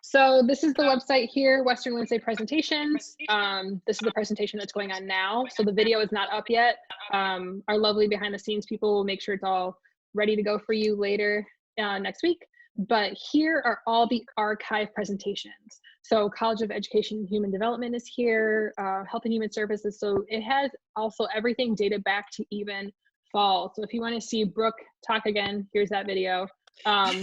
So this is the website here, Western Wednesday presentations. This is the presentation that's going on now. So the video is not up yet. Our lovely behind the scenes people will make sure it's all ready to go for you later next week. But here are all the archive presentations. So College of Education and Human Development is here, Health and Human Services. So it has also everything dated back to even fall. So if you want to see Brooke talk again, here's that video. But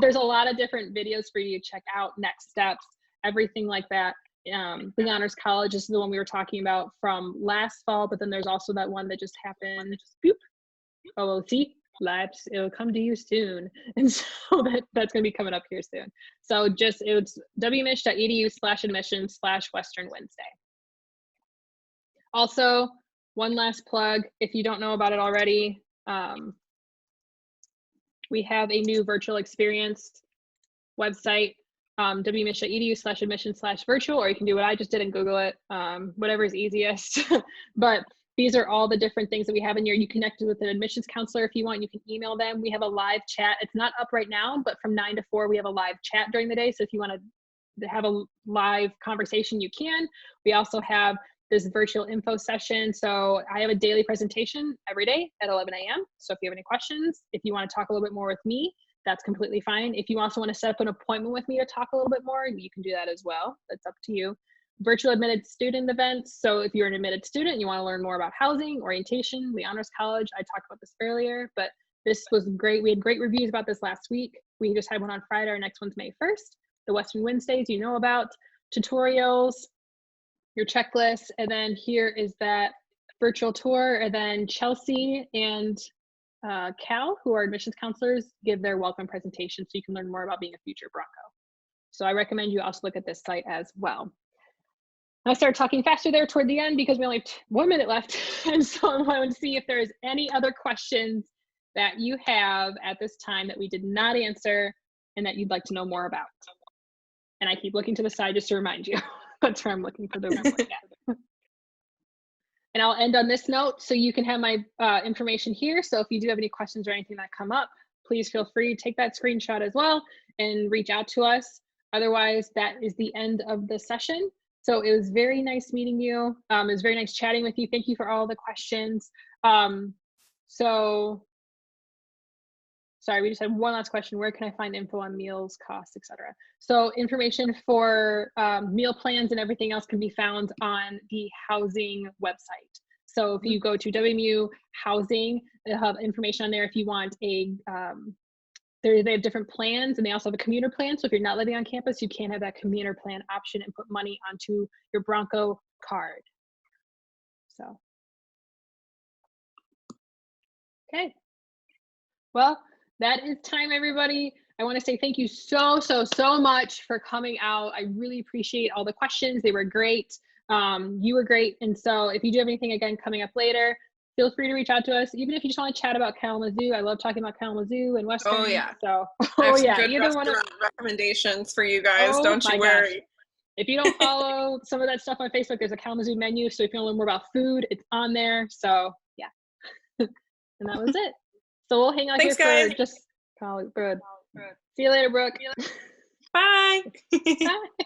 there's a lot of different videos for you to check out, next steps, everything like that. The Honors College is the one we were talking about from last fall, but then there's also that one that just happened. Boop. Oh, see, labs, it'll come to you soon. And so that's going to be coming up here soon. So just, it's wmich.edu/admissions/Western Wednesday. Also, one last plug, if you don't know about it already, we have a new virtual experience website, wmich.edu/admissions/virtual, or you can do what I just did and Google it, whatever is easiest. But these are all the different things that we have in here. You connect with an admissions counselor if you want. You can email them. We have a live chat. It's not up right now, but from 9 to 4, we have a live chat during the day. So if you want to have a live conversation, you can. We also have this virtual info session. So I have a daily presentation every day at 11 a.m. So if you have any questions, if you want to talk a little bit more with me, that's completely fine. If you also want to set up an appointment with me to talk a little bit more, you can do that as well. That's up to you. virtual admitted student events. So if you're an admitted student and you want to learn more about housing, orientation, the Honors College, I talked about this earlier, but this was great. We had great reviews about this last week. We just had one on Friday. Our next one's May 1st. The Western Wednesdays, you know about, tutorials, your checklist, and then here is that virtual tour, and then Chelsea and Cal, who are admissions counselors, give their welcome presentation so you can learn more about being a future Bronco. So I recommend you also look at this site as well. I started talking faster there toward the end because we only have 1 minute left. And so I want to see if there's any other questions that you have at this time that we did not answer and that you'd like to know more about. And I keep looking to the side just to remind you. That's where I'm looking for the remote at. And I'll end on this note so you can have my information here. So if you do have any questions or anything that come up, please feel free to take that screenshot as well and reach out to us. Otherwise, that is the end of the session. So it was very nice meeting you. It was very nice chatting with you. Thank you for all the questions. Sorry, we just had one last question. Where can I find info on meals, costs, etc.? So information for meal plans and everything else can be found on the housing website. So if you go to WMU Housing, they'll have information on there if you want a, they have different plans, and they also have a commuter plan. So if you're not living on campus, you can have that commuter plan option and put money onto your Bronco card. So, okay. Well, that is time, everybody. I want to say thank you so much for coming out. I really appreciate all the questions. They were great. You were great. And so if you do have anything, again, coming up later, feel free to reach out to us. Even if you just want to chat about Kalamazoo. I love talking about Kalamazoo and Western. Oh, yeah. So, I have some yeah. good Either one of recommendations for you guys. Don't you worry. Gosh. If you don't follow some of that stuff on Facebook, there's a Kalamazoo menu. So if you want to learn more about food, it's on there. So, yeah. And that was it. So we'll hang out Thanks, here guys. for just college. Good. See you later, Brooke. Bye. Bye.